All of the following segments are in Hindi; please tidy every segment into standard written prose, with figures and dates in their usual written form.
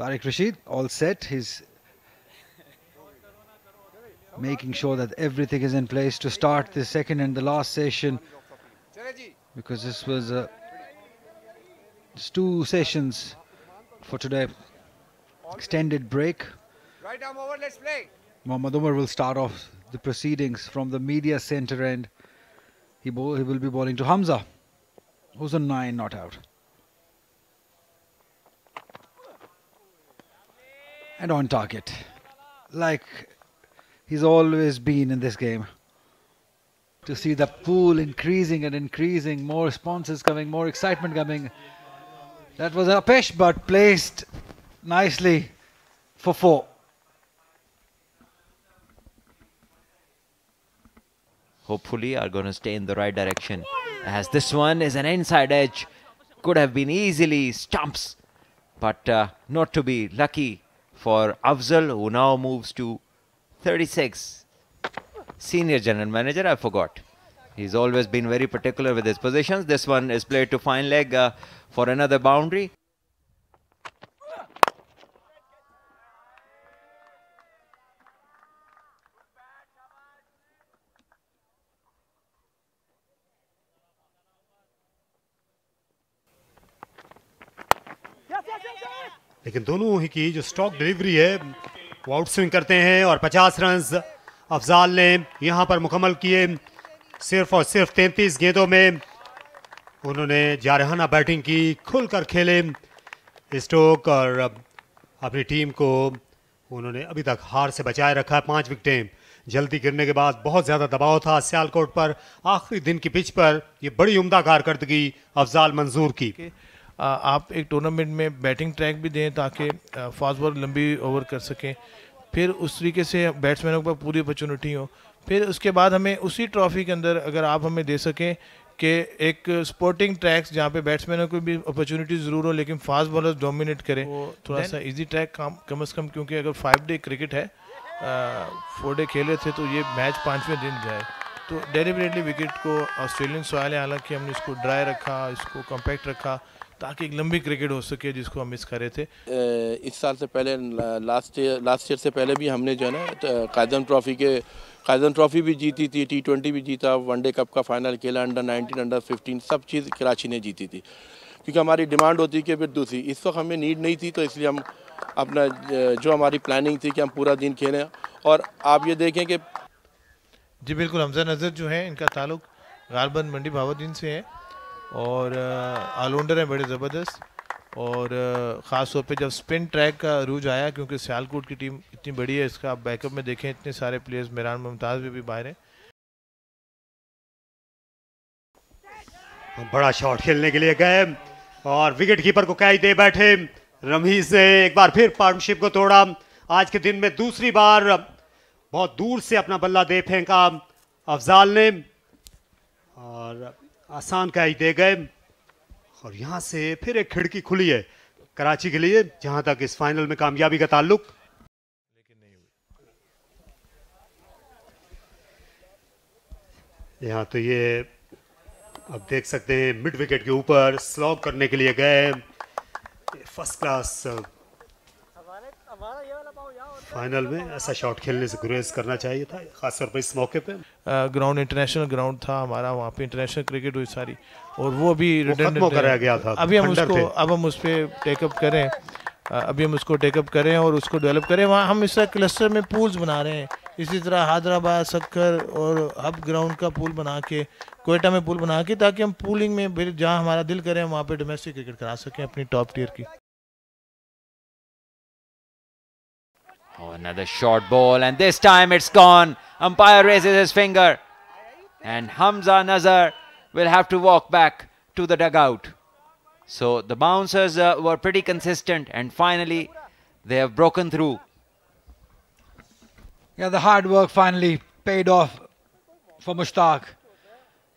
Tariq Rashid all set. He's making sure that everything is in place to start the second and the last session, because this was just 2 sessions for today. Extended break. Right arm over, let's play. Mohammad Umar will start off the proceedings from the media center end. He will be bowling to Hamza, who's on 9 not out. And on target, like he's always been in this game. To see the pool increasing and increasing, more responses coming, more excitement coming. That was Apesh, but placed nicely for 4. Hopefully are going to stay in the right direction, as this one is an inside edge. Could have been easily stumps, but not to be. Lucky for Afzal, who now moves to 36. Senior general manager, I forgot. He's always been very particular with his positions. This one is played to fine leg for another boundary. लेकिन दोनों ही की जो स्टॉक डिलीवरी है वो आउट स्विंग करते हैं और 50 रन्स अफजाल ने यहां पर मुकम्मल किए। सिर्फ और सिर्फ 33 गेंदों में उन्होंने जारहाना बैटिंग की, खुलकर खेले स्टोक और अपनी टीम को उन्होंने अभी तक हार से बचाए रखा है। 5 विकेटें जल्दी गिरने के बाद बहुत ज़्यादा दबाव था सियालकोट पर। आखिरी दिन की पिच पर ये बड़ी उम्दा कारकर्दगी अफजाल मंजूर की। आप एक टूर्नामेंट में बैटिंग ट्रैक भी दें ताकि फास्ट बॉलर लंबी ओवर कर सकें, फिर उस तरीके से बैट्समैनों पर पूरी अपॉर्चुनिटी हो। फिर उसके बाद हमें उसी ट्रॉफी के अंदर अगर आप हमें दे सकें कि एक स्पोर्टिंग ट्रैक्स जहाँ पे बैट्समैनों को भी अपॉर्चुनिटी ज़रूर हो लेकिन फास्ट बॉलर्स डोमिनेट करें, वो थोड़ा सा इजी ट्रैक कम से कम, क्योंकि अगर 5 डे क्रिकेट है, 4 डे खेले थे तो ये मैच 5वें दिन जाए। तो डेलिबरेटली विकेट को ऑस्ट्रेलियन सॉइल है, हालांकि हमने इसको ड्राई रखा, इसको कॉम्पैक्ट रखा ताकि एक लंबी क्रिकेट हो सके जिसको हम मिस कर रहे थे। इस साल से पहले लास्ट ईयर से पहले भी हमने जो है ना कायदन ट्रॉफी भी जीती थी, T20 भी जीता, वनडे कप का फाइनल खेला, अंडर 19 अंडर 15 सब चीज़ कराची ने जीती थी, क्योंकि हमारी डिमांड होती कि फिर दूसरी इस वक्त हमें नीड नहीं थी, तो इसलिए हम अपना जो हमारी प्लानिंग थी कि हम पूरा दिन खेलें। और आप ये देखें कि जी बिल्कुल, हमजा नज़र जो है इनका ताल्लुक गालबन मंडी भावुद्दीन से है और ऑलराउंडर है बड़े ज़बरदस्त। और ख़ास तौर पे जब स्पिन ट्रैक का रूज आया, क्योंकि सियालकोट की टीम इतनी बड़ी है, इसका आप बैकअप में देखें इतने सारे प्लेयर्स, मेहरान मुमताज़ भी बाहर हैं। बड़ा शॉट खेलने के लिए गए और विकेट कीपर को कैच दे बैठे रमीज ने एक बार फिर पार्टनरशिप को तोड़ा। आज के दिन में दूसरी बार बहुत दूर से अपना बल्ला दे फेंका अफजाल ने और आसान कैच दे गए। और यहां से फिर एक खिड़की खुली है कराची के लिए, जहां तक इस फाइनल में कामयाबी का ताल्लुक। यहां तो ये अब देख सकते हैं मिड विकेट के ऊपर स्लॉग करने के लिए गए। फर्स्ट क्लास फाइनल में ऐसा शॉट खेलने से गुरेज करना चाहिए था, खासतौर पर इस मौके पे। ग्राउंड इंटरनेशनल ग्राउंड था हमारा, वहाँ पे इंटरनेशनल क्रिकेट हुई सारी, और वो अभी खत्म कराया गया था। अभी हम उसको अब हम उस पर टेकअप करें, अभी हम उसको टेकअप करें और उसको डेवलप करें। वहाँ हम इस तरह क्लस्टर में पूल्स बना रहे हैं, इसी तरह हैदराबाद, सक्कर और हब ग्राउंड का पूल बना के, कोयटा में पूल बना के, ताकि हम पूलिंग में फिर जहाँ हमारा दिल करें वहाँ पे डोमेस्टिक क्रिकेट करा सकें अपनी टॉप टियर की। Oh, another short ball, and this time it's gone. Umpire raises his finger, and Hamza Nazar will have to walk back to the dugout. So the bouncers were pretty consistent, and finally they have broken through. Yeah, the hard work finally paid off for Mushtaq.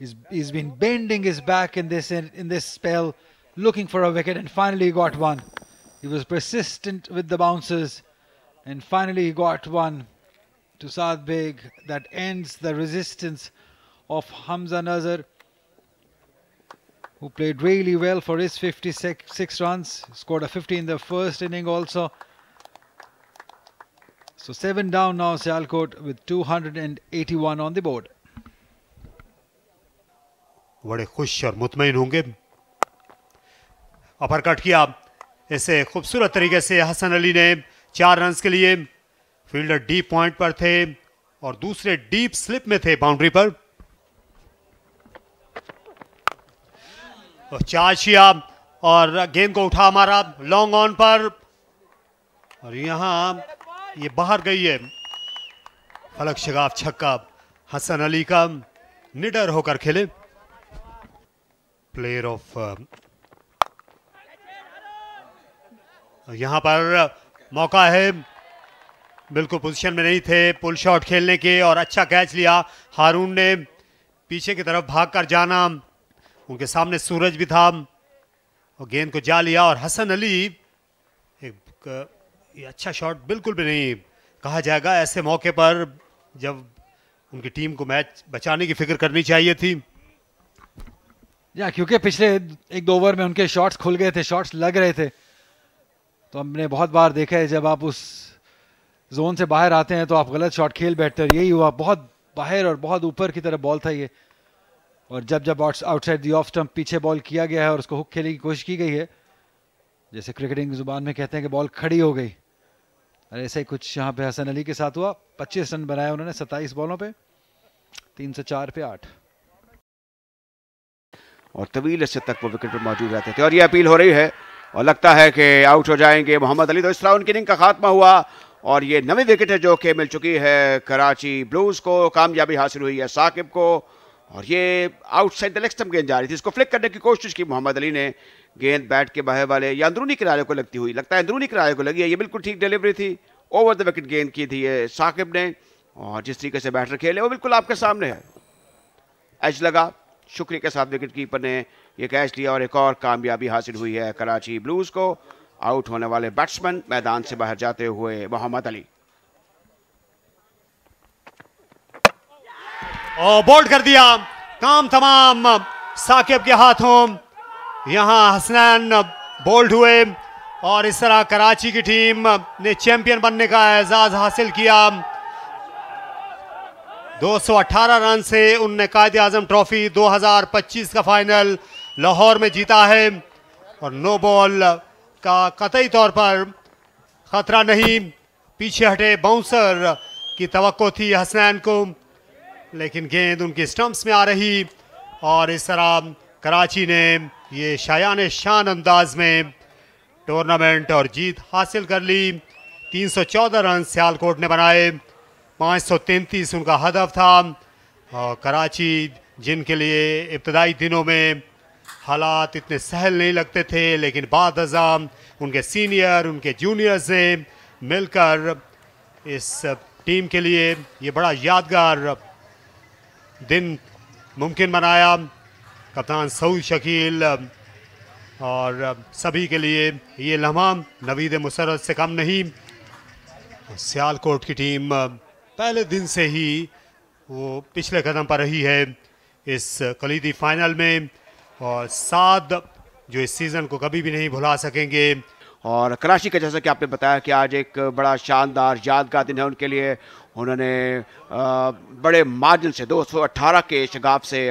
He's been bending his back in this spell, looking for a wicket, and finally got one. He was persistent with the bouncers, and finally he got one to Saad Beg that ends the resistance of Hamza Nazar. who played really well for his 56 runs. Scored a 50 in the first inning also. So 7 down now, Sialkot with 281 on the board. बड़े खुश और मुतमईन होंगे. अपरकट किया ऐसे खूबसूरत तरीके से हसन अली ने 4 रन्स के लिए. फील्डर डीप पॉइंट पर थे और दूसरे डीप स्लिप में थे बाउंड्री पर. चार्ज किया और गेंद को उठा मारा लॉन्ग ऑन पर और यहां ये बाहर गई है. फलक शगाफ छक्का हसन अली का. निडर होकर खेले. प्लेयर ऑफ यहां पर मौका है. बिल्कुल पोजीशन में नहीं थे पुल शॉट खेलने के और अच्छा कैच लिया. हारून ने पीछे की तरफ भागकर जाना. उनके सामने सूरज भी था और गेंद को जा लिया. और हसन अली एक ये अच्छा शॉट बिल्कुल भी नहीं कहा जाएगा ऐसे मौके पर जब उनकी टीम को मैच बचाने की फिक्र करनी चाहिए थी. क्योंकि पिछले 1-2 ओवर में उनके शॉट्स खुल गए थे, शॉट्स लग रहे थे. तो हमने बहुत बार देखा है जब आप उस जोन से बाहर आते हैं तो आप गलत शॉट खेल बैठते हैं. यही हुआ. बहुत बाहर और बहुत ऊपर की तरफ बॉल था ये. और जब आउटसाइड दी ऑफ स्टंप पीछे बॉल किया गया है और उसको हुक खेलने की कोशिश की गई है, जैसे क्रिकेटिंग जुबान में कहते हैं कि बॉल खड़ी हो गई, और ऐसा ही कुछ यहाँ पे हसन अली के साथ हुआ. 25 रन बनाए उन्होंने 27 बॉलों पे. 304 पे 8 और तवील से तक वो विकेट पर मौजूद रहते थे. और ये अपील हो रही है और लगता है कि आउट हो जाएंगे मोहम्मद अली. तो इस तरह उनकी इनिंग का खात्मा हुआ और ये नवी विकेट है जो कि मिल चुकी है कराची ब्लूज को. कामयाबी हासिल हुई है साकिब को और ये आउटसाइड द लेग स्टंप गेंद जा रही थी. इसको फ्लिक करने की कोशिश की मोहम्मद अली ने. गेंद बैट के बाहर वाले या अंदरूनी किनारे को लगती हुई, लगता है अंदरूनी किनारे को लगी है. ये बिल्कुल ठीक डिलीवरी थी. ओवर द विकेट गेंद की थी ये साकिब ने. और जिस तरीके से बैटर खेले वो बिल्कुल आपके सामने है. एज लगा, शुक्रिया के साथ विकेट कीपर ने ये कैच लिया और एक और कामयाबी हासिल हुई है कराची ब्लूज को. आउट होने वाले बैट्समैन मैदान से बाहर जाते हुए मोहम्मद अली. और बोल्ड कर दिया. काम तमाम साकिब के हाथों. यहां हसनैन बोल्ड हुए और इस तरह कराची की टीम ने चैंपियन बनने का एजाज हासिल किया. 218 रन से उनने कायदे आजम ट्रॉफी 2025 का फाइनल लाहौर में जीता है. और नो बॉल का कतई तौर पर खतरा नहीं. पीछे हटे बाउंसर की तवक्को थी हसनैन को, लेकिन गेंद उनकी स्टंप्स में आ रही और इस तरह कराची ने ये शायान शान अंदाज में टूर्नामेंट और जीत हासिल कर ली. 314 रन सियालकोट ने बनाए. 533 उनका हदफ था. और कराची जिनके लिए इब्तदाई दिनों में हालात इतने सहल नहीं लगते थे, लेकिन बाद अज़ाम उनके सीनियर उनके जूनियर्स ने मिलकर इस टीम के लिए ये बड़ा यादगार दिन मुमकिन बनाया. कप्तान सऊद शकील और सभी के लिए ये लम्हा नवीद मुसर्रत से कम नहीं. सियालकोट की टीम पहले दिन से ही वो पिछले कदम पर रही है इस कलीदी फाइनल में और साद जो इस सीज़न को कभी भी नहीं भुला सकेंगे. और कराची का जैसा कि आपने बताया कि आज एक बड़ा शानदार यादगार दिन है उनके लिए. उन्होंने बड़े मार्जिन से 218 के शगाफ से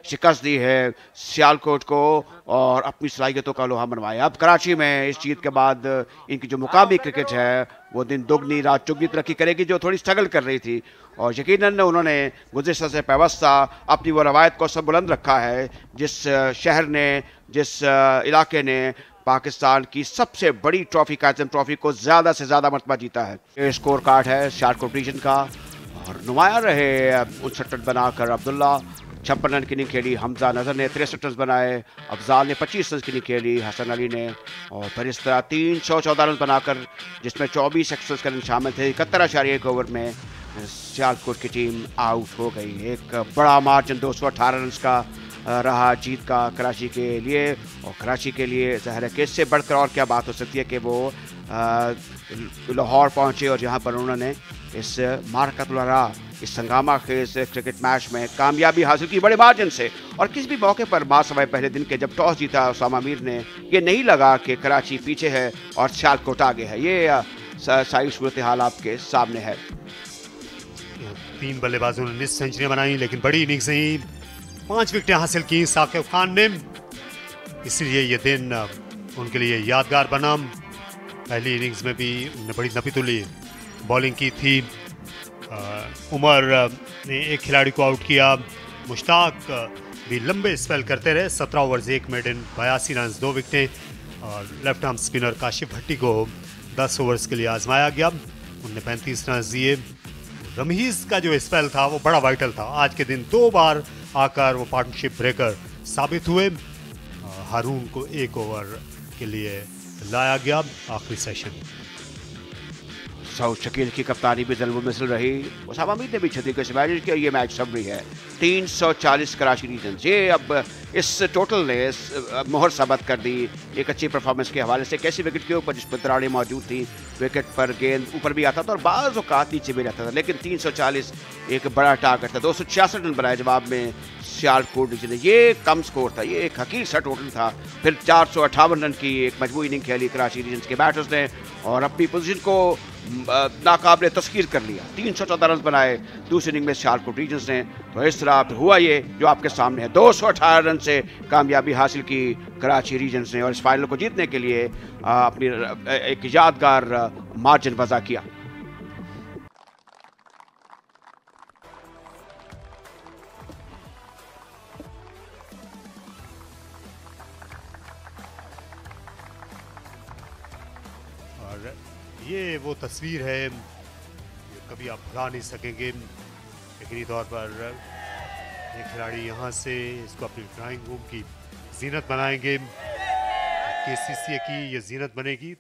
शिकस्त दी है सियालकोट को और अपनी सलाहियतों का लोहा मनवाया. अब कराची में इस जीत के बाद इनकी जो मुकामी क्रिकेट है वो दिन दुगनी रात चुगनी तरक्की करेगी जो थोड़ी स्ट्रगल कर रही थी. और यकीनन उन्होंने गुज़िश्ता से पैवस्ता अपनी वो रवायत को सब बुलंद रखा है जिस शहर ने जिस इलाके ने पाकिस्तान की सबसे बड़ी ट्रॉफी काज़म ट्रॉफी को ज़्यादा से ज़्यादा मरतबा जीता है. ये स्कोर कार्ड है सियालकोट रीजन का. और नुमाया रहे 59 रन बनाकर अब्दुल्ला. 56 रन की इनिंग खेली हमजा नज़र ने. 63 रन बनाए. अफजाल ने 25 रन की इनिंग खेली. हसन अली ने. और फिर इस तरह 314 रन बनाकर जिसमें 24 एक्स्ट्रा रन शामिल थे 71.1 ओवर में सियालकोट की टीम आउट हो गई. एक बड़ा मार्जिन 218 रन का रहा जीत का कराची के लिए. और कराची के लिए ज़ाहिर है कि इससे बढ़कर और क्या बात हो सकती है कि वो लाहौर पहुँचे और जहाँ पर उन्होंने इस मारकतुल-अरा इस हंगामा खेज क्रिकेट मैच में कामयाबी हासिल की बड़े मार्जिन से। और किसी भी मौके पर मासवाए पहले दिन के जब टॉस जीता उसामा मीर ने, ये नहीं लगा कि कराची पीछे है और सियालकोट आगे है। ये सारी सूरत हाल आपके सामने है। 3 बल्लेबाजों ने 19 सेंचुरियां बनाई, लेकिन बड़ी इनिंग्स ही 5 विकेटें हासिल की साकिब खान ने, इसलिए ये दिन उनके लिए यादगार बना। पहली इनिंग्स में भी उन्होंने बड़ी नपीतुली बॉलिंग की थी। उमर ने एक खिलाड़ी को आउट किया, मुश्ताक भी लंबे स्पेल करते रहे। 17 ओवर्स 1 मेडन, 82 रन, 2 विकेटें। और लेफ्ट आर्म स्पिनर काशिफ भट्टी को 10 ओवर्स के लिए आजमाया गया, उन्होंने 35 रन दिए। रमीज का जो स्पेल था वो बड़ा वाइटल था। आज के दिन 2 बार आकर वो पार्टनरशिप ब्रेकर साबित हुए। हारून को 1 ओवर के लिए लाया गया आखिरी सेशन। सऊद शकील की कप्तानी भी ज़ल्ब मिसल रही। उसामा मीर ने भी 36 मैच किया। ये मैच सबरी है। 340 कराची रीजन्स, ये अब इस टोटल ने मोहर साबित कर दी एक अच्छी परफॉर्मेंस के हवाले से। कैसी विकेट के ऊपर जिस पर दरारें मौजूद थी, विकेट पर गेंद ऊपर भी आता था और बाज़ औक़ात नीचे भी रहता था, लेकिन 340 एक बड़ा टारगेट था। 266 रन बनाए जवाब में सियालकोट ने। ये कम स्कोर था, ये एक हकीर सा टोटल था। फिर 458 रन की एक मजबूत इनिंग खेली कराची रीजन्स के बैटर्स ने और अपनी पोजीशन को नाकाबिले तस्कीर कर लिया। 314 रन बनाए दूसरी इनिंग में सियालकोट रीजन्स ने। तो इस तरह हुआ ये जो आपके सामने है। 218 रन से कामयाबी हासिल की कराची रीजन्स ने और इस फाइनल को जीतने के लिए अपनी एक यादगार मार्जिन वज़ा किया। ये वो तस्वीर है, ये कभी आप भुला नहीं सकेंगे। यकीनी तौर पर ये खिलाड़ी यहाँ से इसको अपनी ड्राइंग रूम की जीनत बनाएंगे। KCCA की ये जीनत बनेगी।